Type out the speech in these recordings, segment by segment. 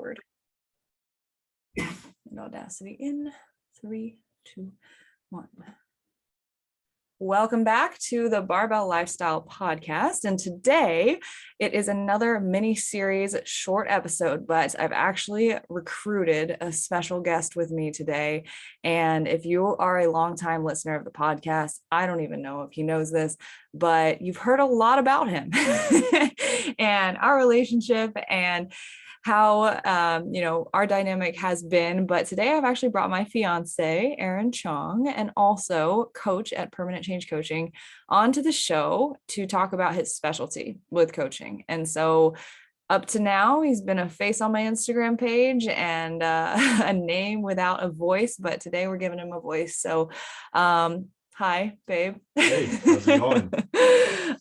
record. And Audacity in 3, 2, 1. Welcome back to the Barbell Lifestyle Podcast. And today it is another mini series short episode, but I've actually recruited a special guest with me today. And if you are a longtime listener of the podcast, I don't even know if he knows this, but you've heard a lot about him and our relationship and how, our dynamic has been. But today I've actually brought my fiance, Aaron Chong, and also coach at Permanent Change Coaching onto the show to talk about his specialty with coaching. And so up to now, he's been a face on my Instagram page and a name without a voice, but today we're giving him a voice. So, hi, babe. Hey, how's it going?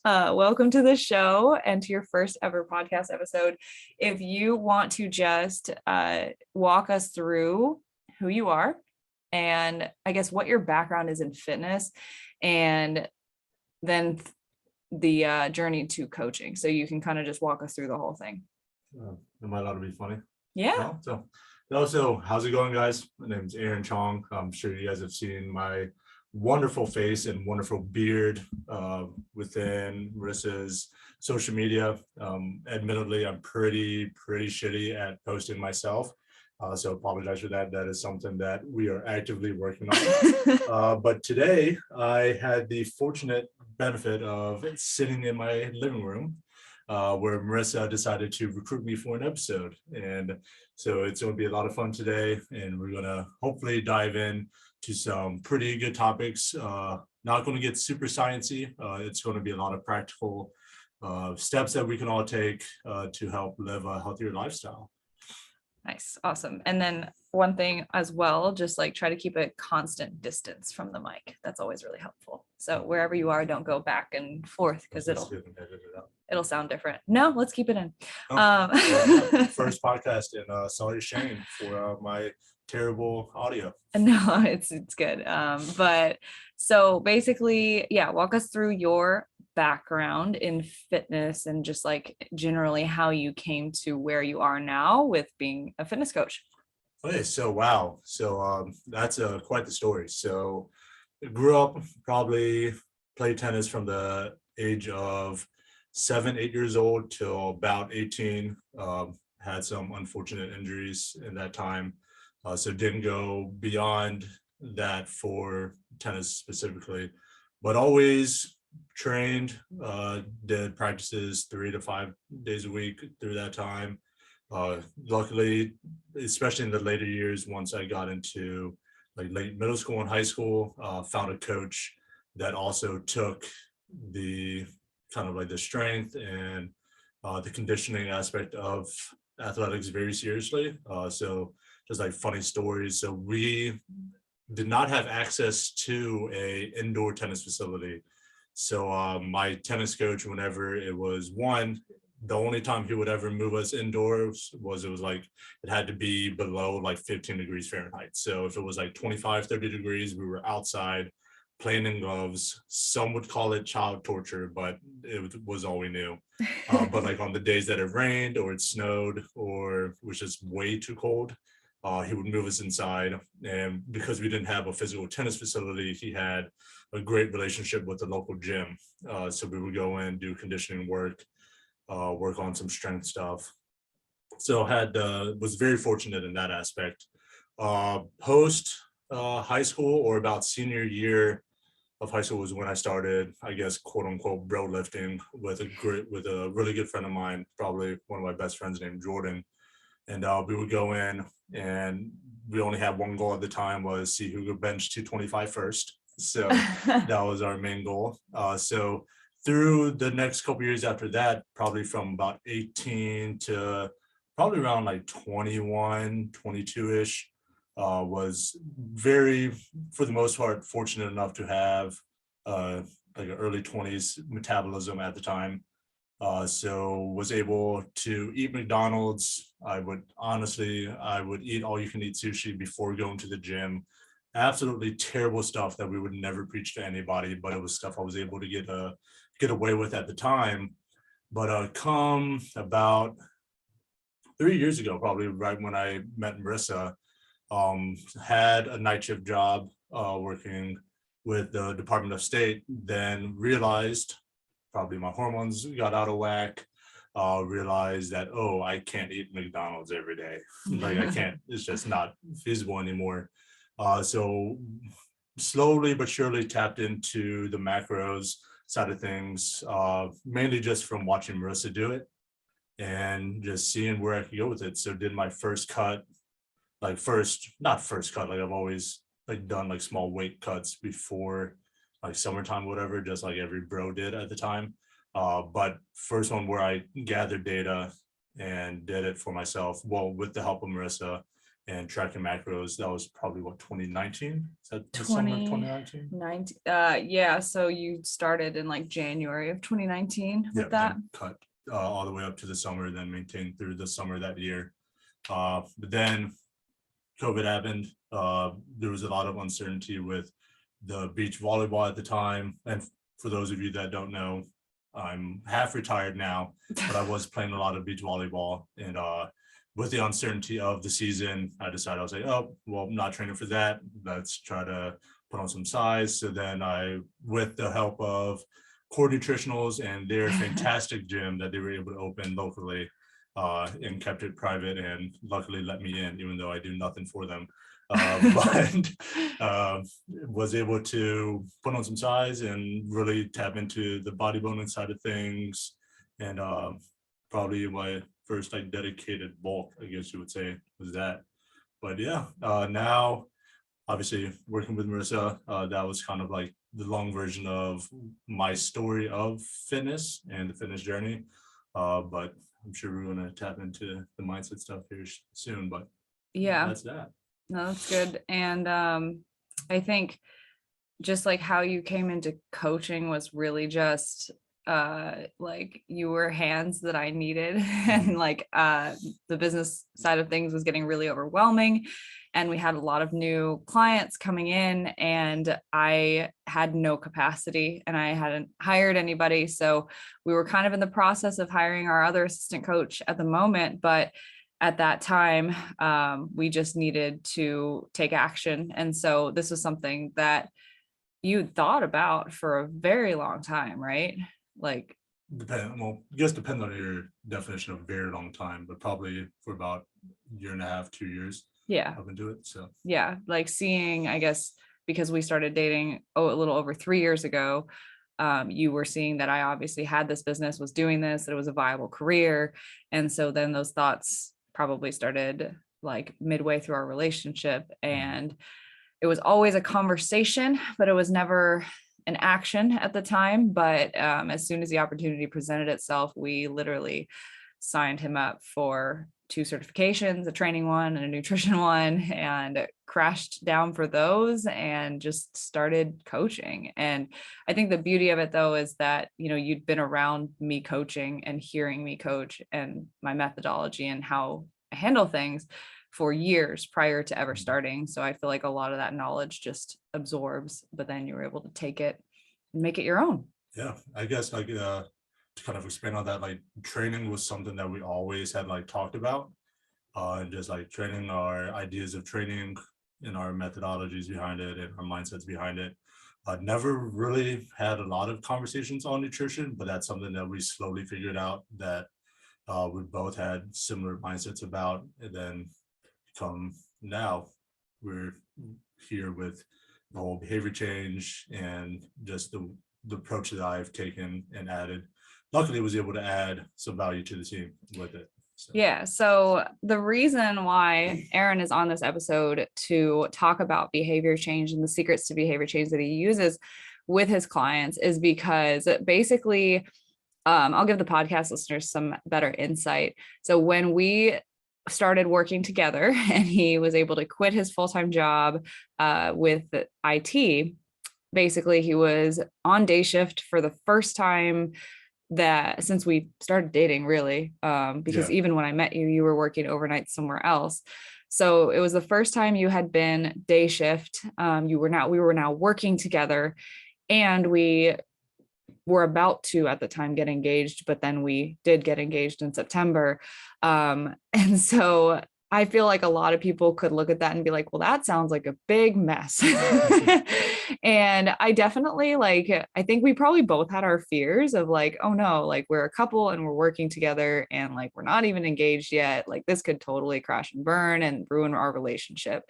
Welcome to the show and to your first ever podcast episode. If you want to just walk us through who you are and I guess what your background is in fitness and then the journey to coaching. So you can kind of just walk us through the whole thing. Am I allowed to be funny? Yeah. So how's it going, guys? My name is Aaron Chong. I'm sure you guys have seen my wonderful face and wonderful beard within Marissa's social media. Admittedly, I'm pretty shitty at posting myself. So apologize for that. That is something that we are actively working on. But today I had the fortunate benefit of sitting in my living room where Marissa decided to recruit me for an episode. And so it's going to be a lot of fun today. And we're going to hopefully dive in to some pretty good topics. Not going to get super sciencey. It's going to be a lot of practical steps that we can all take to help live a healthier lifestyle. Nice. Awesome. And then one thing as well, just like try to keep a constant distance from the mic. That's always really helpful. So wherever you are, don't go back and forth because it'll sound different. No, let's keep it in. First podcast and sorry Shane for my terrible audio. No, it's good. But so basically, yeah, walk us through your background in fitness and just like generally how you came to where you are now with being a fitness coach. Okay, so wow. So that's quite the story. So I grew up, probably played tennis from the age of 7, 8 years old till about 18. Had some unfortunate injuries in that time. So didn't go beyond that for tennis specifically, but always trained, did practices 3 to 5 days a week through that time. Luckily, especially in the later years, once I got into like late middle school and high school, found a coach that also took the kind of like the strength and the conditioning aspect of athletics very seriously. So just like funny stories. So we did not have access to a indoor tennis facility. So my tennis coach, whenever it was the only time he would ever move us indoors was it had to be below like 15 degrees Fahrenheit. So if it was like 25, 30 degrees, we were outside playing in gloves. Some would call it child torture, but it was all we knew. But like on the days that it rained or it snowed or was just way too cold, he would move us inside. And because we didn't have a physical tennis facility, he had a great relationship with the local gym. So we would go in, do conditioning work, work on some strength stuff. So was very fortunate in that aspect. Post high school, or about senior year of high school, was when I started, I guess, quote unquote, bro lifting with a really good friend of mine, probably one of my best friends named Jordan. And we would go in, and we only had one goal at the time, was see who could bench 225 first. So that was our main goal. So through the next couple years after that, probably from about 18 to probably around like 21, 22-ish, was very, for the most part, fortunate enough to have like an early 20s metabolism at the time. So was able to eat McDonald's. I would eat all you can eat sushi before going to the gym. Absolutely terrible stuff that we would never preach to anybody, but it was stuff I was able to get away with at the time. But come about 3 years ago, probably right when I met Marissa. Had a night shift job working with the Department of State, then realized probably my hormones got out of whack. Realized that, oh, I can't eat McDonald's every day. Like I can't, it's just not feasible anymore. So slowly but surely tapped into the macros side of things, mainly just from watching Marissa do it and just seeing where I could go with it. So did my first cut, like not first cut, like I've always like done like small weight cuts before like summertime, whatever, just like every bro did at the time. But first one where I gathered data and did it for myself, well, with the help of Marissa and tracking macros, that was probably what, 2019? Is that the summer of 2019? 19, yeah. So you started in like January of 2019 with that? Cut all the way up to the summer, then maintained through the summer that year. But then COVID happened. There was a lot of uncertainty with the beach volleyball at the time. And for those of you that don't know, I'm half retired now, but I was playing a lot of beach volleyball. And with the uncertainty of the season, I decided, I was like, oh, well, I'm not training for that. Let's try to put on some size. So then I, with the help of Core Nutritionals and their fantastic gym that they were able to open locally, and kept it private and luckily let me in, even though I do nothing for them. But was able to put on some size and really tap into the bodybuilding side of things. And probably my first like dedicated bulk, I guess you would say, was that. But yeah, now obviously working with Marissa, that was kind of like the long version of my story of fitness and the fitness journey. But I'm sure we're going to tap into the mindset stuff here soon, but yeah, that's that. No, that's good. And I think just like how you came into coaching was really just like you were hands that I needed. And like the business side of things was getting really overwhelming. And we had a lot of new clients coming in and I had no capacity and I hadn't hired anybody. So we were kind of in the process of hiring our other assistant coach at the moment, but at that time, we just needed to take action. And so this was something that you thought about for a very long time, right? Like, well, I guess depends on your definition of very long time, but probably for about a year and a half, 2 years. Yeah. Up into it. So yeah, like seeing, I guess, because we started dating a little over 3 years ago, you were seeing that I obviously had this business, was doing this, that it was a viable career. And so then those thoughts probably started like midway through our relationship. And it was always a conversation, but it was never an action at the time. But as soon as the opportunity presented itself, we literally signed him up for 2 certifications, a training one and a nutrition one, and crashed down for those and just started coaching. And I think the beauty of it though is that, you know, you'd been around me coaching and hearing me coach and my methodology and how I handle things for years prior to ever starting. So I feel like a lot of that knowledge just absorbs, but then you were able to take it and make it your own. Yeah, I guess like to kind of expand on that, like training was something that we always had like talked about, and just like training, our ideas of training and our methodologies behind it and our mindsets behind it. Never really had a lot of conversations on nutrition, but that's something that we slowly figured out that we both had similar mindsets about. And then come now, we're here with the whole behavior change and just the approach that I've taken and added. Luckily, was able to add some value to the team with it. So. Yeah. So the reason why Aaron is on this episode to talk about behavior change and the secrets to behavior change that he uses with his clients is because basically, I'll give the podcast listeners some better insight. So when we started working together and he was able to quit his full-time job with IT, basically he was on day shift for the first time that since we started dating, really, because even when I met you, you were working overnight somewhere else. So it was the first time you had been day shift. We were now working together, and we were about to at the time get engaged, but then we did get engaged in September. And so I feel like a lot of people could look at that and be like, well, that sounds like a big mess. And I definitely I think we probably both had our fears of like, oh no, like we're a couple and we're working together and like we're not even engaged yet. Like this could totally crash and burn and ruin our relationship.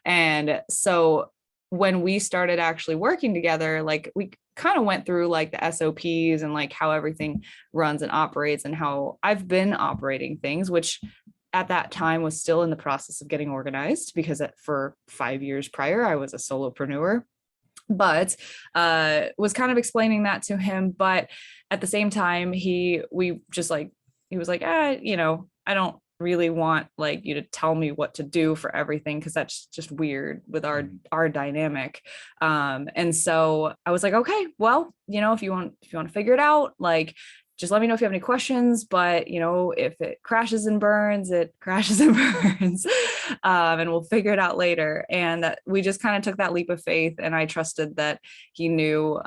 And so when we started actually working together, like we kind of went through like the SOPs and like how everything runs and operates and how I've been operating things, which at that time was still in the process of getting organized because for 5 years prior, I was a solopreneur, but was kind of explaining that to him. But at the same time, he was like, I don't really want like you to tell me what to do for everything because that's just weird with our dynamic. And so I was like, okay, well, if you want to figure it out, like just let me know if you have any questions, but if it crashes and burns, it crashes and burns. And we'll figure it out later. And we just kind of took that leap of faith, and I trusted that he knew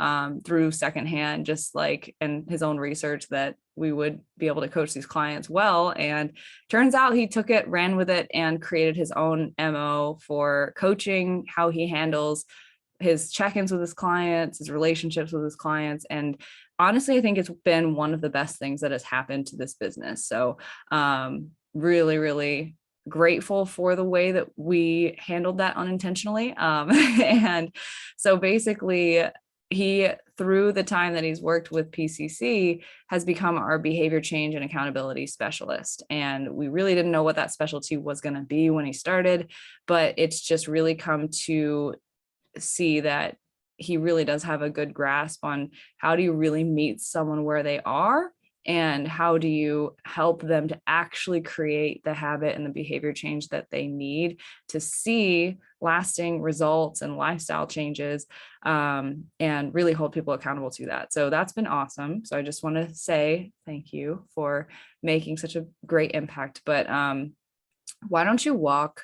through secondhand, just like in his own research, that we would be able to coach these clients well. And turns out he took it, ran with it, and created his own MO for coaching, how he handles his check-ins with his clients, his relationships with his clients. And honestly, I think it's been one of the best things that has happened to this business. So really, really grateful for the way that we handled that unintentionally. And so basically, he, through the time that he's worked with PCC, has become our behavior change and accountability specialist. And we really didn't know what that specialty was going to be when he started, but it's just really come to see that he really does have a good grasp on how do you really meet someone where they are, and how do you help them to actually create the habit and the behavior change that they need to see lasting results and lifestyle changes, and really hold people accountable to that. So that's been awesome. So I just want to say thank you for making such a great impact. But why don't you walk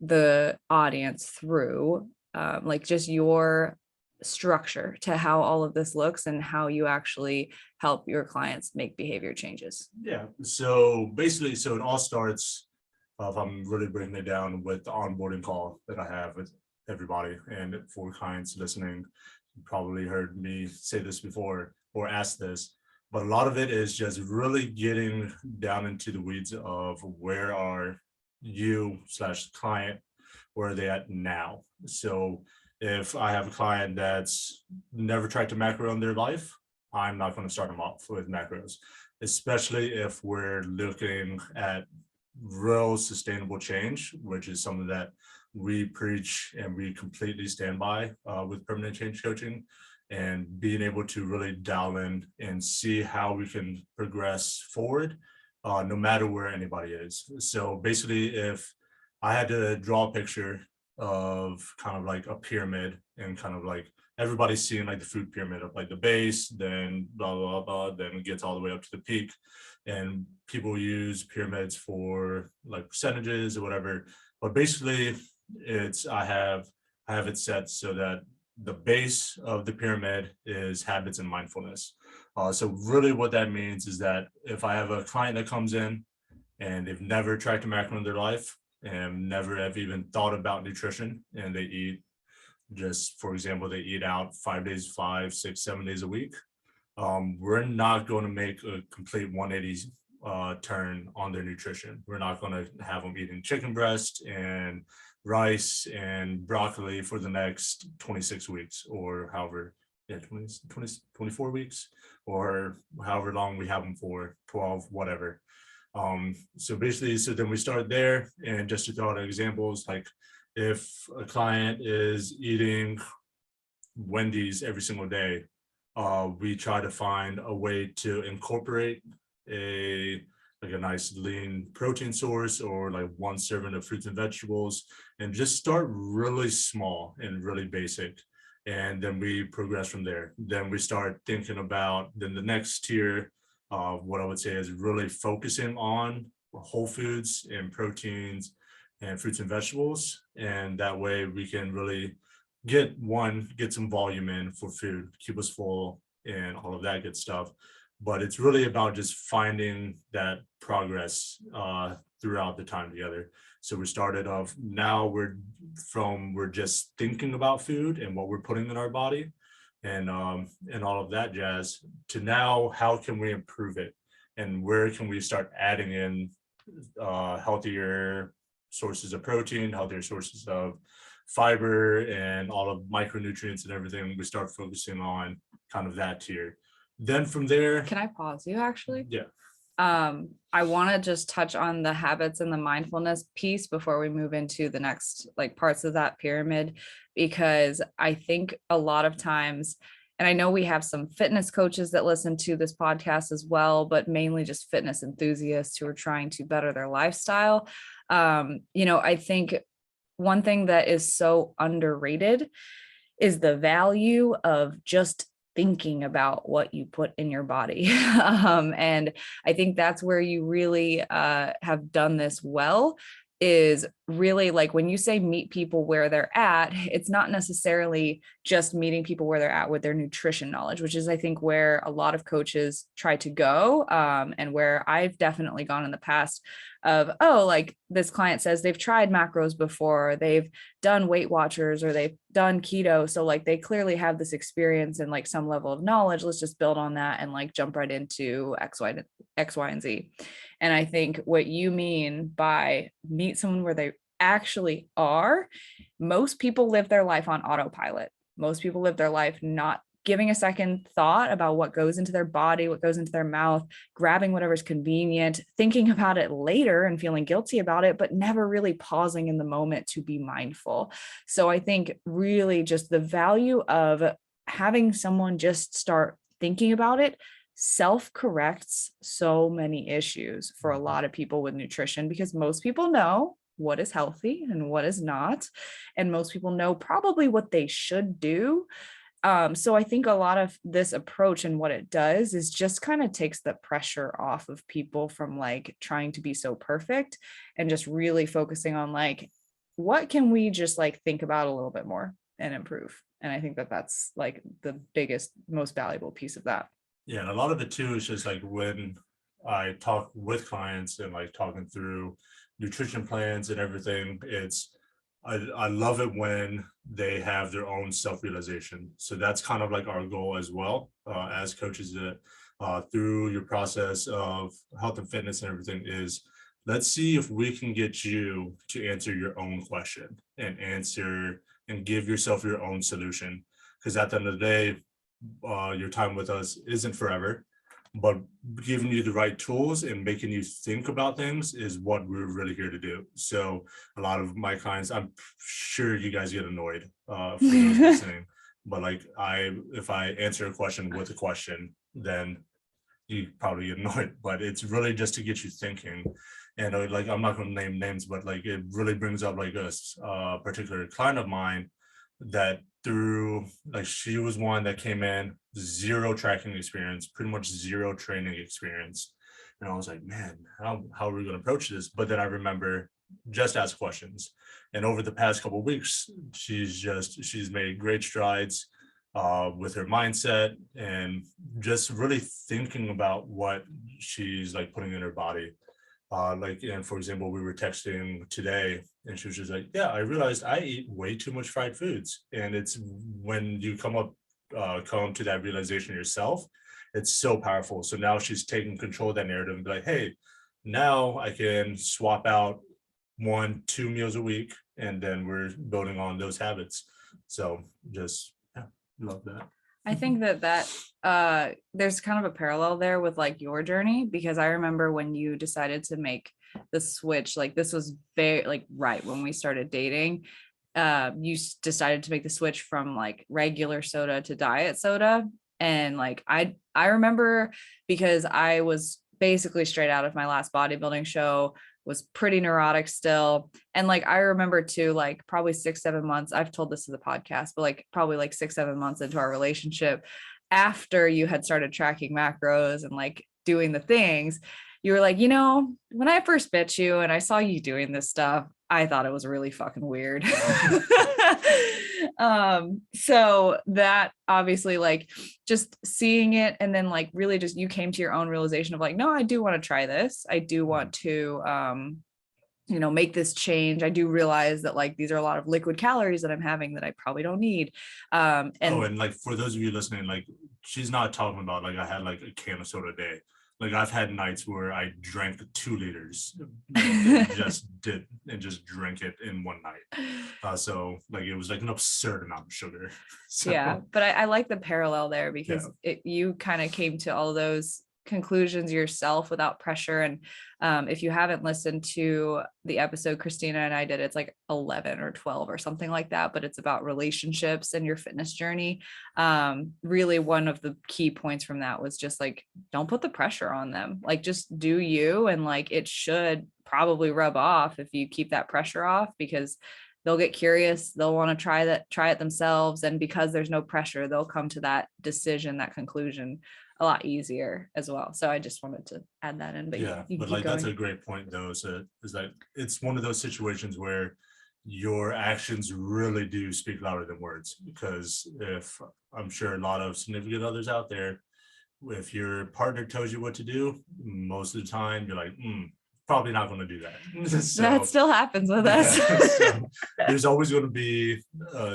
the audience through like just your structure to how all of this looks and how you actually help your clients make behavior changes? Yeah. So basically, so it all starts, if I'm really breaking it down, with the onboarding call that I have with everybody. And for clients listening, you probably heard me say this before or ask this, but a lot of it is just really getting down into the weeds of where are you / client, where are they at now? So if I have a client that's never tried to macro in their life, I'm not going to start them off with macros, especially if we're looking at real sustainable change, which is something that we preach and we completely stand by with permanent change coaching, and being able to really dial in and see how we can progress forward no matter where anybody is. So basically, if I had to draw a picture of kind of like a pyramid, and kind of like everybody's seeing like the food pyramid of like the base, then blah, blah, blah, then it gets all the way up to the peak. And people use pyramids for like percentages or whatever. But basically I have it set so that the base of the pyramid is habits and mindfulness. So really what that means is that if I have a client that comes in and they've never tracked a macro in their life and never have even thought about nutrition, and they eat, just for example, they eat out 5 days, 5, 6, 7 days a week, we're not going to make a complete 180 turn on their nutrition. We're not going to have them eating chicken breast and rice and broccoli for the next 26 weeks or however, 24 weeks, or however long we have them for, 12, whatever. So basically, so then we start there. And just to throw out examples, like if a client is eating Wendy's every single day, we try to find a way to incorporate a nice lean protein source, or like one serving of fruits and vegetables, and just start really small and really basic. And then we progress from there. Then we start thinking about then the next tier of what I would say is really focusing on whole foods and proteins and fruits and vegetables. And that way we can really get some volume in for food, keep us full, and all of that good stuff. But it's really about just finding that progress throughout the time together. So we started off, now we're just thinking about food and what we're putting in our body and all of that jazz, to now how can we improve it and where can we start adding in healthier sources of protein, healthier sources of fiber, and all of micronutrients and everything. We start focusing on kind of that tier. Then from there, Can I pause you actually? yeah. I want to just touch on the habits and the mindfulness piece before we move into the next like parts of that pyramid, because I think a lot of times, and I know we have some fitness coaches that listen to this podcast as well, but mainly just fitness enthusiasts who are trying to better their lifestyle. I think one thing that is so underrated is the value of just thinking about what you put in your body. And I think that's where you really have done this well, is really like when you say meet people where they're at, it's not necessarily just meeting people where they're at with their nutrition knowledge, which is I think where a lot of coaches try to go, and where I've definitely gone in the past of, oh, like this client says they've tried macros before, they've done Weight Watchers, or they've done keto. So like they clearly have this experience and like some level of knowledge. Let's just build on that and like jump right into X, Y, and Z. And I think what you mean by meet someone where they actually are, most people live their life on autopilot. Most people live their life not giving a second thought about what goes into their body, what goes into their mouth, grabbing whatever's convenient, thinking about it later and feeling guilty about it, but never really pausing in the moment to be mindful. So I think really just the value of having someone just start thinking about it self-corrects so many issues for a lot of people with nutrition, because most people know what is healthy and what is not. And most people know probably what they should do. So I think a lot of this approach and what it does is just kind of takes the pressure off of people from like trying to be so perfect and just really focusing on like, what can we just like think about a little bit more and improve? And I think that that's like the biggest, most valuable piece of that. Yeah, and a lot of it too is just like when I talk with clients and like talking through nutrition plans and everything, I love it when they have their own self-realization. So that's kind of like our goal as well, as coaches, through your process of health and fitness and everything, is let's see if we can get you to answer your own question and answer and give yourself your own solution. Because at the end of the day, your time with us isn't forever, but giving you the right tools and making you think about things is what we're really here to do. So a lot of my clients, I'm sure you guys get annoyed for those listening, but like if I answer a question with a question, then you probably get annoyed, but it's really just to get you thinking. And like, I'm not going to name names, but like it really brings up like a particular client of mine that through like, she was one that came in, zero tracking experience, pretty much zero training experience. And I was like, man, how are we going to approach this? But then I remember, just ask questions. And over the past couple of weeks, she's made great strides with her mindset and just really thinking about what she's like putting in her body. And for example, we were texting today and she was just like, yeah, I realized I eat way too much fried foods. And it's when you come to that realization yourself, it's so powerful. So now she's taking control of that narrative and be like, hey, now I can swap out 1-2 meals a week, and then we're building on those habits. So just, yeah, love that. I think that there's kind of a parallel there with like your journey, because I remember when you decided to make the switch, like this was very like right when we started dating, you decided to make the switch from like regular soda to diet soda. And like, I remember, because I was basically straight out of my last bodybuilding show, was pretty neurotic still. And like, I remember too, like probably 6-7 months, I've told this to the podcast, but like probably like 6-7 months into our relationship, after you had started tracking macros and like doing the things, you were like, when I first met you and I saw you doing this stuff, I thought it was really fucking weird. So that obviously, like, just seeing it, and then like really just you came to your own realization of like, no, I do want to try this. I do want to make this change. I do realize that like these are a lot of liquid calories that I'm having that I probably don't need. And like for those of you listening, like she's not talking about like I had like a can of soda a day. Like I've had nights where I drank 2 liters, and just drank it in one night. So like it was like an absurd amount of sugar. So, yeah, but I like the parallel there because you kind of came to all those conclusions yourself without pressure. And if you haven't listened to the episode Christina and I did, it's like 11 or 12 or something like that, but it's about relationships and your fitness journey. Really one of the key points from that was just like, don't put the pressure on them, like just do you, and like it should probably rub off if you keep that pressure off, because they'll get curious, they'll want to try it themselves, and because there's no pressure, they'll come to that decision, that conclusion a lot easier as well. So I just wanted to add that in. But yeah, but like that's a great point though. So is that it's one of those situations where your actions really do speak louder than words, because if I'm sure a lot of significant others out there, if your partner tells you what to do, most of the time you're like, probably not going to do that. So, that still happens with us. So there's always going to be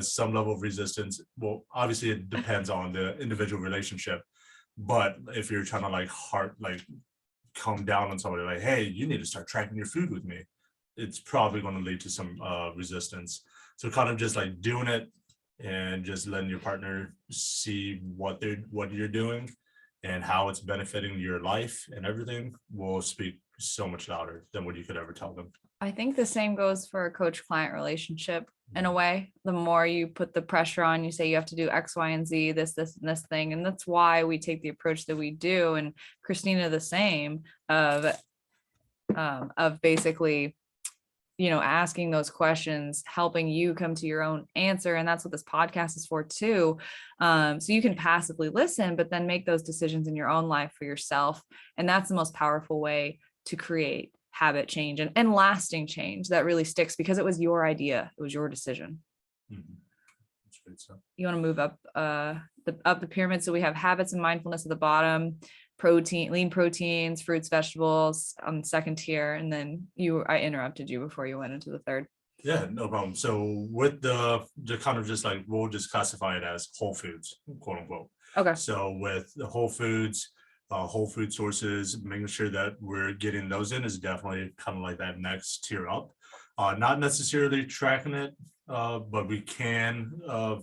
some level of resistance. Well, obviously it depends on the individual relationship, but if you're trying to come down on somebody like, hey, you need to start tracking your food with me, it's probably going to lead to some resistance. So kind of just like doing it and just letting your partner see what you're doing and how it's benefiting your life and everything will speak so much louder than what you could ever tell them. I think the same goes for a coach-client relationship in a way. The more you put the pressure on, you say you have to do X, Y, and Z, this, and this thing. And that's why we take the approach that we do. And Christina, the same of basically, asking those questions, helping you come to your own answer. And that's what this podcast is for too. So you can passively listen, but then make those decisions in your own life for yourself. And that's the most powerful way to create habit change and lasting change that really sticks, because it was your idea. It was your decision. That's great stuff. You want to move up the pyramid. So we have habits and mindfulness at the bottom, lean proteins, fruits, vegetables on the second tier. And then I interrupted you before you went into the third. Yeah, no problem. So with the kind of just like, we'll just classify it as whole foods, quote unquote. Okay. So with the whole food sources, making sure that we're getting those in is definitely kind of like that next tier up. Not necessarily tracking it, but we can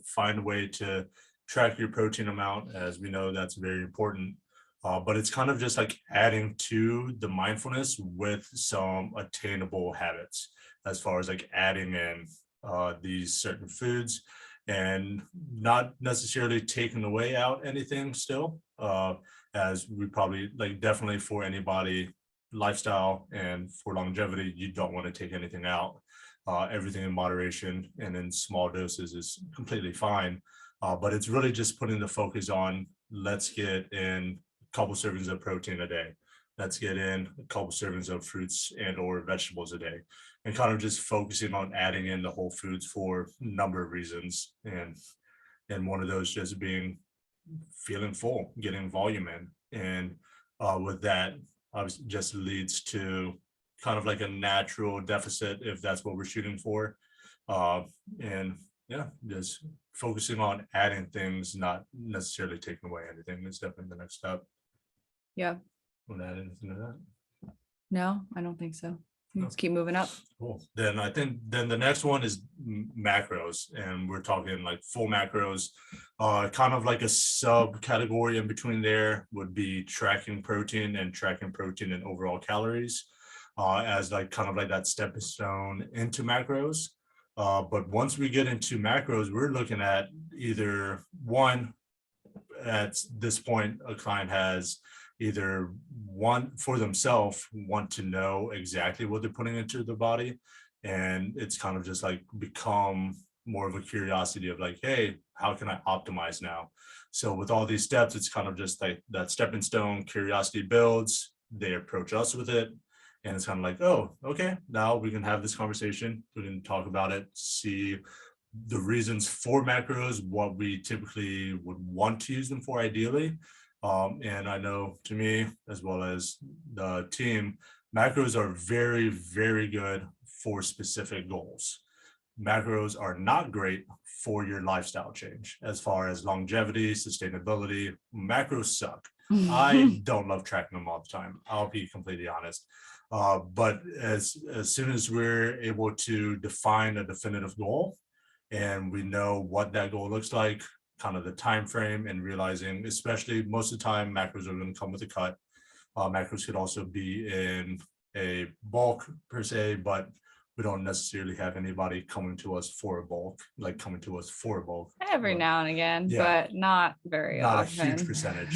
find a way to track your protein amount, as we know that's very important. But it's kind of just like adding to the mindfulness with some attainable habits, as far as like adding in these certain foods and not necessarily taking away out anything still. As we probably like definitely for anybody lifestyle and for longevity, you don't want to take anything out. Everything in moderation and in small doses is completely fine. But it's really just putting the focus on, let's get in a couple servings of protein a day. Let's get in a couple servings of fruits and or vegetables a day, and kind of just focusing on adding in the whole foods for a number of reasons. And one of those just being feeling full, getting volume in. And with that, obviously just leads to kind of like a natural deficit if that's what we're shooting for. And yeah, just focusing on adding things, not necessarily taking away anything, is definitely the next step. Yeah. Want to add anything to that? No, I don't think so. Let's keep moving up. Cool. Then I think then the next one is macros, and we're talking like full macros. Kind of like a subcategory in between there would be tracking protein and overall calories, as like kind of like that stepping stone into macros. But once we get into macros, we're looking at either one, at this point, a client has either one for themselves want to know exactly what they're putting into their body, and it's kind of just like become more of a curiosity of like, hey, how can I optimize now? So with all these steps, it's kind of just like that stepping stone, curiosity builds, they approach us with it, And it's kind of like, oh, okay, now we can have this conversation. We can talk about it, see the reasons for macros, what we typically would want to use them for ideally. And I know, to me, as well as the team, macros are very, very good for specific goals. Macros are not great for your lifestyle change. As far as longevity, sustainability, macros suck. I don't love tracking them all the time, I'll be completely honest. But as soon as we're able to define a definitive goal, and we know what that goal looks like, kind of the time frame, and realizing, especially most of the time, macros are going to come with a cut. Macros could also be in a bulk per se, but we don't necessarily have anybody coming to us for a bulk, Every now and again, Yeah. but not very Not often. a huge percentage,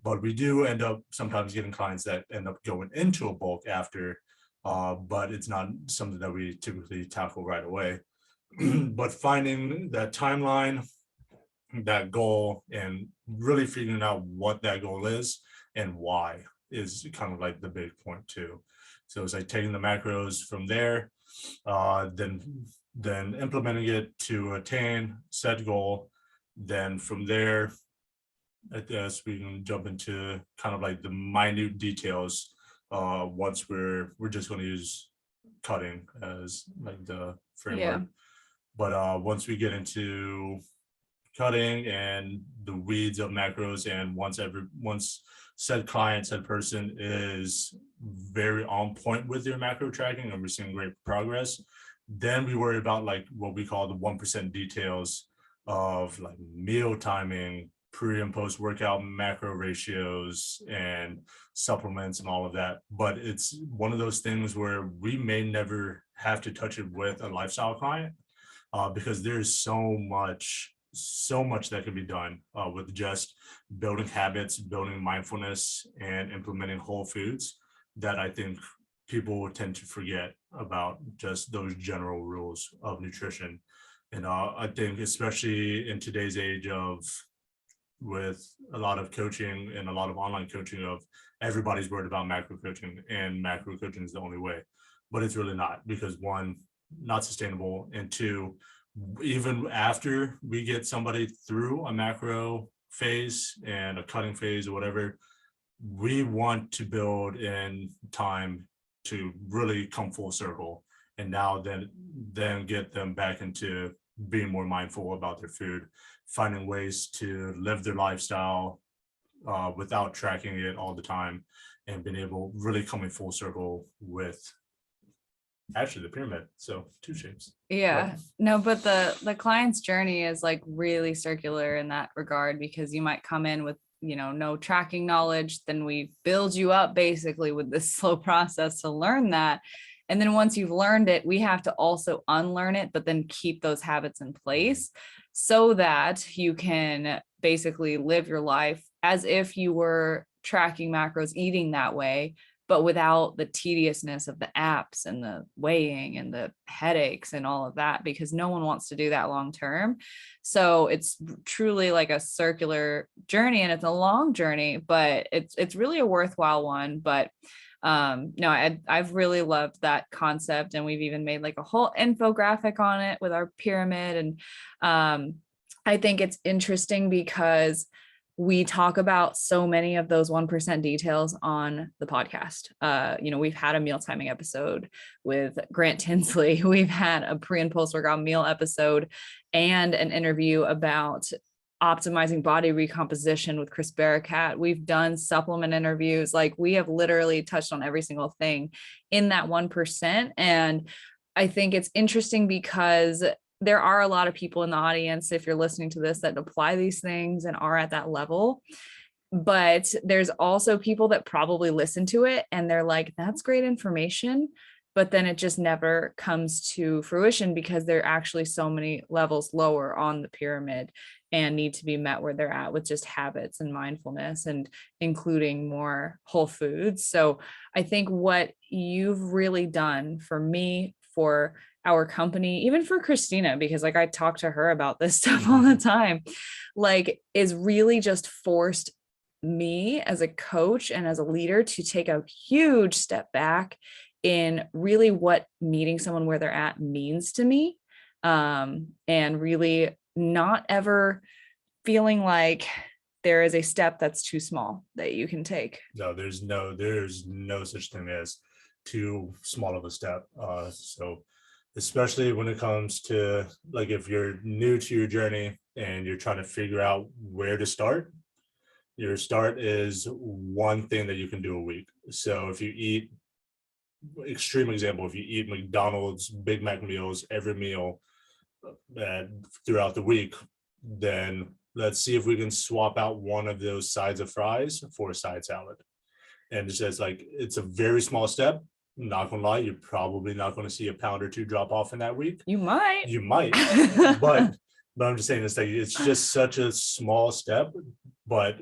but we do end up sometimes getting clients that end up going into a bulk after, but it's not something that we typically tackle right away. But finding that timeline, that goal, and really figuring out what that goal is and why is kind of like the big point too. So it's like taking the macros from there, then implementing it to attain set goal. Then from there, I guess we can jump into kind of like the minute details. Once we're just going to use cutting as like the framework. But once we get into cutting and the weeds of macros, and once said client, said person is very on point with their macro tracking and we're seeing great progress, then we worry about like what we call the 1% details of like meal timing, pre and post workout macro ratios, and supplements and all of that. But it's one of those things where we may never have to touch it with a lifestyle client, because there's so much that can be done with just building habits, building mindfulness, and implementing whole foods, that I think people tend to forget about just those general rules of nutrition. And I think especially in today's age of, with a lot of coaching and a lot of online coaching, of everybody's worried about macro coaching, and macro coaching is the only way, but it's really not, because one, not sustainable, and two, even after we get somebody through a macro phase and a cutting phase or whatever, we want to build in time to really come full circle, and now then get them back into being more mindful about their food, finding ways to live their lifestyle without tracking it all the time, and being able really coming full circle with actually the pyramid. So two shapes. Yeah, no, but the client's journey is like really circular in that regard, because you might come in with, no tracking knowledge, then we build you up basically with this slow process to learn that. And then once you've learned it, we have to also unlearn it, but then keep those habits in place so that you can basically live your life as if you were tracking macros, eating that way, but without the tediousness of the apps and the weighing and the headaches and all of that, because no one wants to do that long term. So it's truly like a circular journey, and it's a long journey, but it's really a worthwhile one. But no, I've really loved that concept, and we've even made like a whole infographic on it with our pyramid. And I think it's interesting because we talk about so many of those 1% details on the podcast. We've had a meal timing episode with Grant Tinsley. We've had a pre and post workout meal episode, and an interview about optimizing body recomposition with Chris Barakat. We've done supplement interviews. Like, we have literally touched on every single thing in that 1%. And I think it's interesting because there are a lot of people in the audience, if you're listening to this, that apply these things and are at that level. But there's also people that probably listen to it and they're like, that's great information, but then it just never comes to fruition because there are actually so many levels lower on the pyramid and need to be met where they're at with just habits and mindfulness, and including more whole foods. So I think what you've really done for me, for our company, even for Christina, because like I talk to her about this stuff all the time, like, is really just forced me as a coach and as a leader to take a huge step back in really what meeting someone where they're at means to me. And really not ever feeling like there is a step that's too small that you can take. No, there's no such thing as too small of a step. So especially when it comes to, like, if you're new to your journey and you're trying to figure out where to start, your start is one thing that you can do a week. So if you eat, extreme example, if you eat McDonald's Big Mac meals every meal throughout the week, then let's see if we can swap out one of those sides of fries for a side salad. And it's just like, it's a very small step. Not gonna lie, you're probably not going to see a pound or two drop off in that week. You might. but I'm just saying, it's just such a small step. But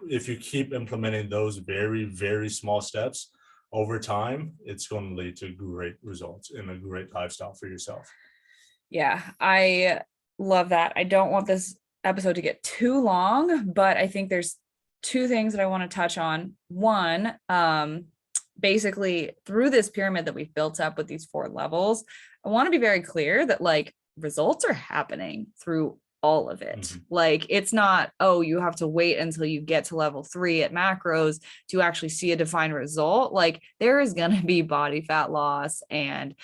if you keep implementing those very, very small steps over time, it's going to lead to great results and a great lifestyle for yourself. Yeah, I love that. I don't want this episode to get too long, but I think there's two things that I want to touch on. One, basically through this pyramid that we've built up with these 4 levels, I want to be very clear that like results are happening through all of it. Like, it's not, oh, you have to wait until you get to level 3 at macros to actually see a defined result. Like, there is going to be body fat loss and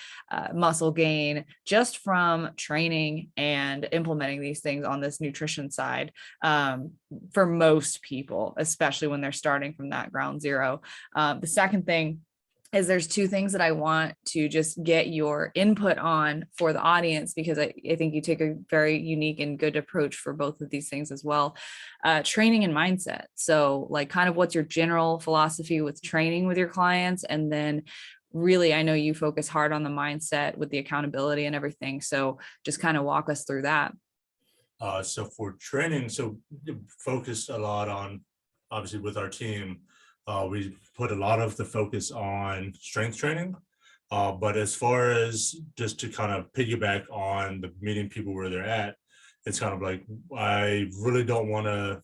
muscle gain just from training and implementing these things on this nutrition side, for most people, especially when they're starting from that ground zero. The second thing is there's 2 things that I want to just get your input on for the audience, because I think you take a very unique and good approach for both of these things as well. Training and mindset. So like, kind of what's your general philosophy with training with your clients? And then really, I know you focus hard on the mindset with the accountability and everything. So just kind of walk us through that. So for training, so focus a lot on, obviously with our team, we put a lot of the focus on strength training, but as far as just to kind of piggyback on the meeting people where they're at, it's kind of like, I really don't want to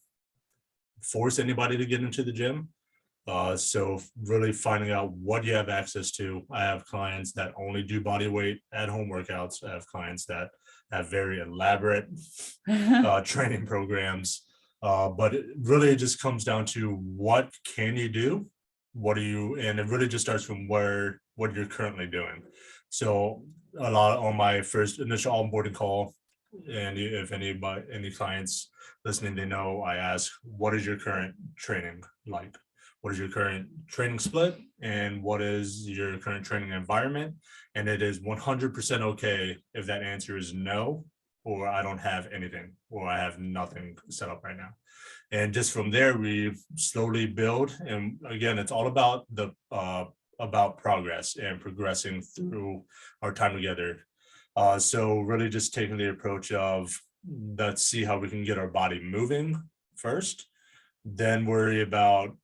force anybody to get into the gym. So really finding out what you have access to. I have clients that only do body weight at home workouts. I have clients that have very elaborate training programs. But it really just comes down to, what can you do? And it really just starts from what you're currently doing. So a lot on my first initial onboarding call, and if any clients listening, they know I ask, what is your current training like? What is your current training split? And what is your current training environment? And it is 100% okay if that answer is no, or I don't have anything, or I have nothing set up right now. And just from there, we slowly build. And again, it's all about about progress and progressing through our time together. So really just taking the approach of, let's see how we can get our body moving first, then worry about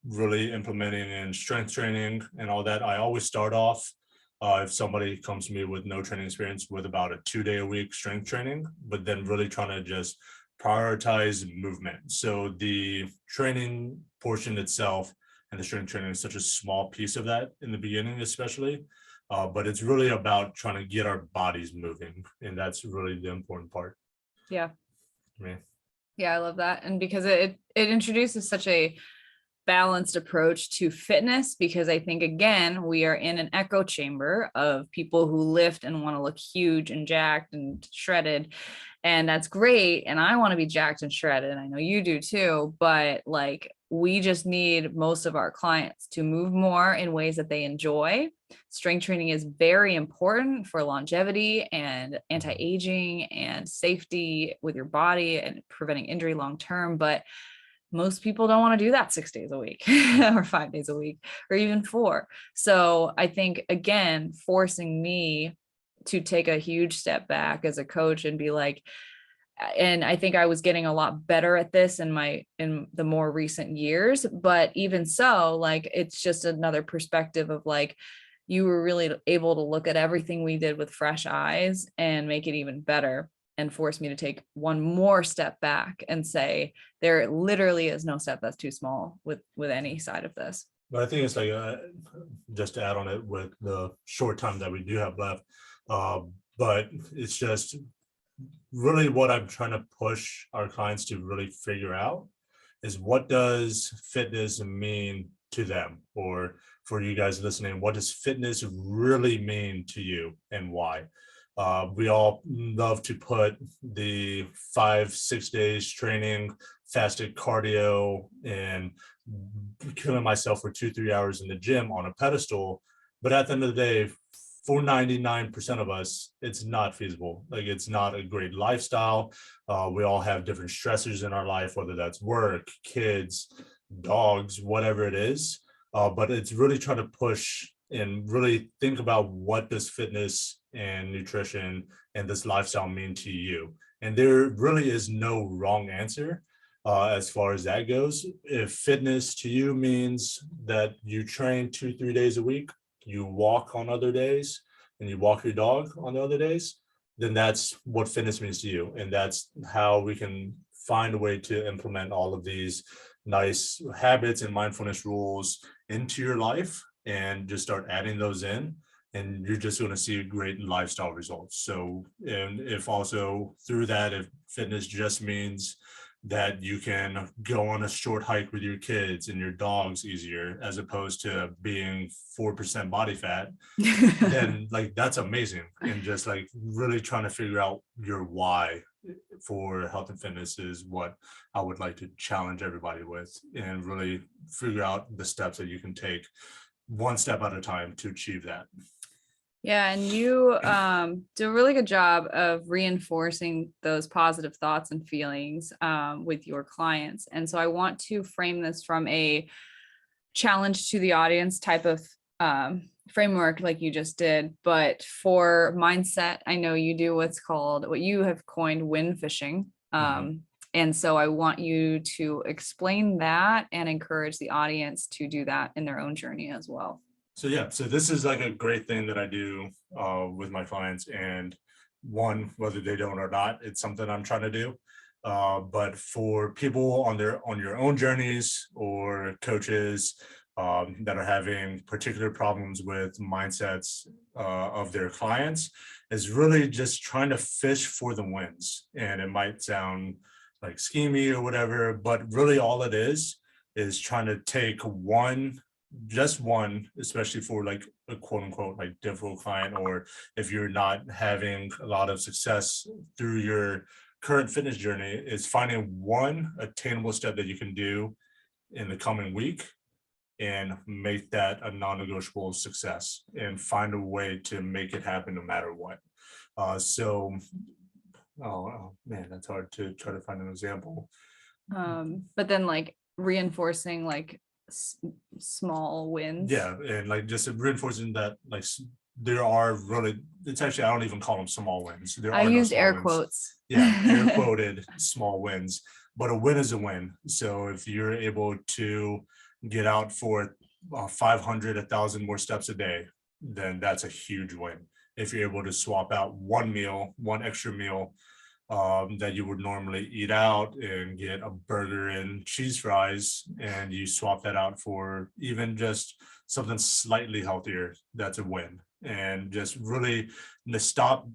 really implementing in strength training and all that. I always start off, if somebody comes to me with no training experience, with about a 2-day-a-week strength training, but then really trying to just prioritize movement. So the training portion itself and the strength training is such a small piece of that in the beginning, especially, but it's really about trying to get our bodies moving, and that's really the important part. Yeah, I love that. And because it introduces such a balanced approach to fitness, because I think, again, we are in an echo chamber of people who lift and want to look huge and jacked and shredded, and that's great, and I want to be jacked and shredded, and I know you do too, but like, we just need most of our clients to move more in ways that they enjoy. Strength training is very important for longevity and anti-aging and safety with your body and preventing injury long term, but most people don't want to do that 6 days a week or 5 days a week, or even 4. So I think, again, forcing me to take a huge step back as a coach and be like, and I think I was getting a lot better at this in the more recent years, but even so, like, it's just another perspective of like, you were really able to look at everything we did with fresh eyes and make it even better, and force me to take one more step back and say, there literally is no step that's too small with any side of this. But I think it's like, just to add on it with the short time that we do have left, but it's just really what I'm trying to push our clients to really figure out is, what does fitness mean to them? Or for you guys listening, what does fitness really mean to you and why? We all love to put the 5-6 days training, fasted cardio, and killing myself for 2-3 hours in the gym on a pedestal. But at the end of the day, for 99% of us, it's not feasible. Like, it's not a great lifestyle. We all have different stressors in our life, whether that's work, kids, dogs, whatever it is. But it's really trying to push and really think about, what does fitness and nutrition and this lifestyle mean to you? And there really is no wrong answer. As far as that goes, if fitness to you means that you train 2-3 days a week, you walk on other days, and you walk your dog on the other days, then that's what fitness means to you. And that's how we can find a way to implement all of these nice habits and mindfulness rules into your life, and just start adding those in. And you're just going to see great lifestyle results. So, and if also through that, if fitness just means that you can go on a short hike with your kids and your dogs easier, as opposed to being 4% body fat, then like, that's amazing. And just like really trying to figure out your why for health and fitness is what I would like to challenge everybody with, and really figure out the steps that you can take one step at a time to achieve that. Yeah, and you do a really good job of reinforcing those positive thoughts and feelings with your clients. And so I want to frame this from a challenge to the audience type of framework, like you just did. But for mindset, I know you do what you have coined win fishing. And so I want you to explain that and encourage the audience to do that in their own journey as well. So yeah, so this is like a great thing that I do with my clients, and one, whether they don't or not, it's something I'm trying to do. But for people on your own journeys, or coaches that are having particular problems with mindsets of their clients, is really just trying to fish for the wins. And it might sound like schemy or whatever, but really all it is trying to take just one, especially for like a quote unquote like difficult client, or if you're not having a lot of success through your current fitness journey, is finding one attainable step that you can do in the coming week, and make that a non-negotiable success, and find a way to make it happen no matter what. Oh man, that's hard to try to find an example. But then like reinforcing like small wins. Yeah, and like just reinforcing that, like, there are really, it's actually, I don't even call them small wins. I used air quotes. Yeah, air quoted small wins, but a win is a win. So if you're able to get out for 500, 1,000 more steps a day, then that's a huge win. If you're able to swap out one extra meal that you would normally eat out, and get a burger and cheese fries, and you swap that out for even just something slightly healthier, that's a win. And just really stop,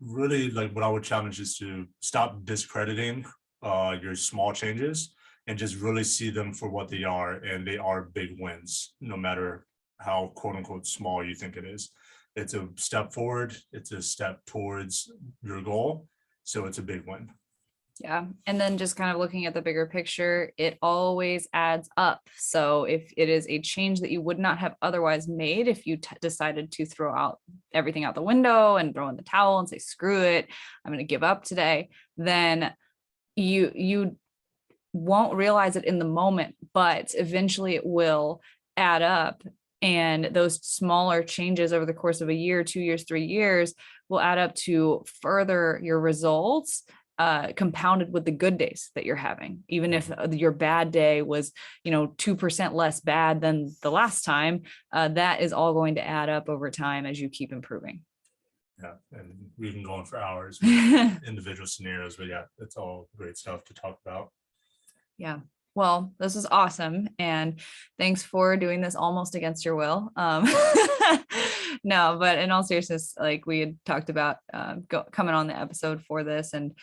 really, like, what I would challenge is to stop discrediting your small changes, and just really see them for what they are. And they are big wins, no matter how quote unquote small you think it is. It's a step forward, it's a step towards your goal. So it's a big win. Yeah. And then just kind of looking at the bigger picture, it always adds up. So if it is a change that you would not have otherwise made, if you decided to throw out everything out the window and throw in the towel and say, screw it, I'm going to give up today, then you won't realize it in the moment, but eventually it will add up. And those smaller changes over the course of a year, 2 years, 3 years will add up to further your results, compounded with the good days that you're having. Even if your bad day was, 2% less bad than the last time, that is all going to add up over time as you keep improving. Yeah, and we can go on for hours with individual scenarios, but yeah, it's all great stuff to talk about. Yeah. Well, this is awesome. And thanks for doing this almost against your will. No, but in all seriousness, like we had talked about coming on the episode for this, and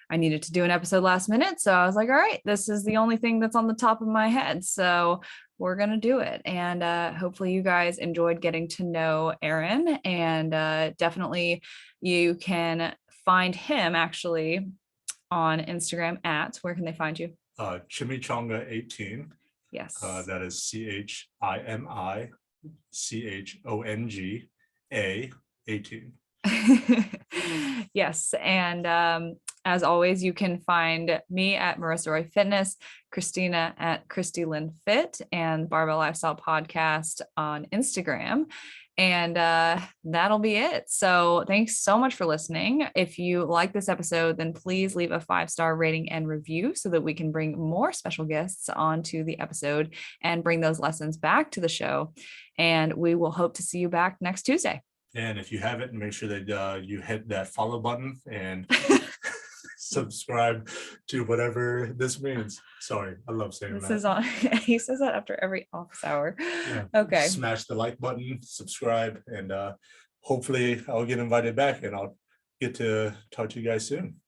I needed to do an episode last minute. So I was like, all right, this is the only thing that's on the top of my head. So we're going to do it. And hopefully you guys enjoyed getting to know Aaron. And definitely you can find him actually on Instagram at, where can they find you? Chimichanga 18. Yes. That is CHIMICHONGA 18. Yes. And as always, you can find me at Marissa Roy Fitness, Christina at Christy Lynn Fit, and Barbell Lifestyle Podcast on Instagram. And that'll be it. So thanks so much for listening. If you like this episode, then please leave a 5-star rating and review so that we can bring more special guests onto the episode and bring those lessons back to the show. And we will hope to see you back next Tuesday. And if you haven't, make sure that you hit that follow button and subscribe to whatever this means. Sorry, I love saying This that. is on. He says that after every office hour. Yeah. Okay. Smash the like button, subscribe, and hopefully I'll get invited back and I'll get to talk to you guys soon.